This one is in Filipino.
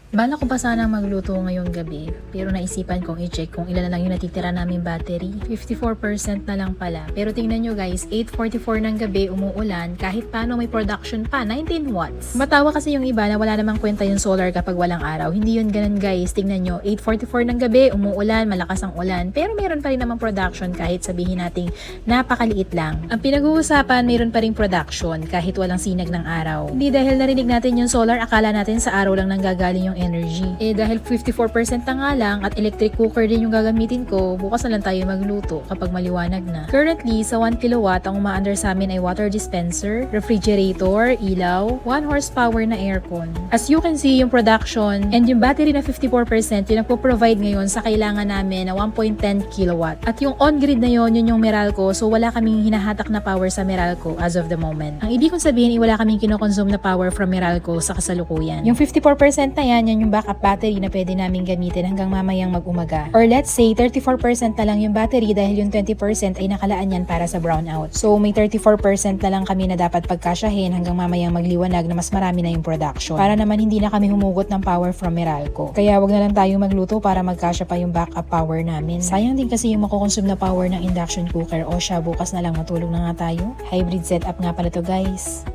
Bala ko pa sana magluto ngayong gabi, pero naisipan kong i-check kung ilan na lang yung natitira naming battery. 54% na lang pala. Pero tingnan nyo guys, 8:44 ng gabi umuulan, kahit paano may production pa, 19 watts. Matawa kasi yung iba na wala namang kwenta yung solar kapag walang araw. Hindi yun ganun guys, tingnan nyo, 8:44 ng gabi, umuulan, malakas ang ulan, pero meron pa rin namang production kahit sabihin nating napakaliit lang. Ang pinag-uusapan, meron pa rin production kahit walang sinag ng araw. Hindi dahil narinig natin yung solar, akala natin sa araw lang nanggagaling yung energy. Dahil 54% na nga lang at electric cooker din yung gagamitin ko, bukas na lang tayo magluto kapag maliwanag na. Currently, sa 1 kilowatt, ang umaandar sa amin ay water dispenser, refrigerator, ilaw, 1 horsepower na aircon. As you can see, yung production and yung battery na 54% yung nagpo-provide ngayon sa kailangan namin na 1.10 kilowatt. At yung on-grid na yun yung Meralco, so wala kaming hinahatak na power sa Meralco as of the moment. Ang ibig kong sabihin, wala kaming kinokonsume na power from Meralco sa kasalukuyan. Yung 54% na yan yung backup battery na pwede namin gamitin hanggang mamayang mag-umaga. Or let's say 34% na lang yung battery dahil yung 20% ay nakalaan yan para sa brownout. So may 34% na lang kami na dapat pagkasyahin hanggang mamayang magliwanag na mas marami na yung production. Para naman hindi na kami humugot ng power from Meralco. Kaya wag na lang tayo magluto para magkasya pa yung backup power namin. Sayang din kasi yung makukonsume na power ng induction cooker. O siya, bukas na lang matulog na nga tayo. Hybrid setup nga pala to guys.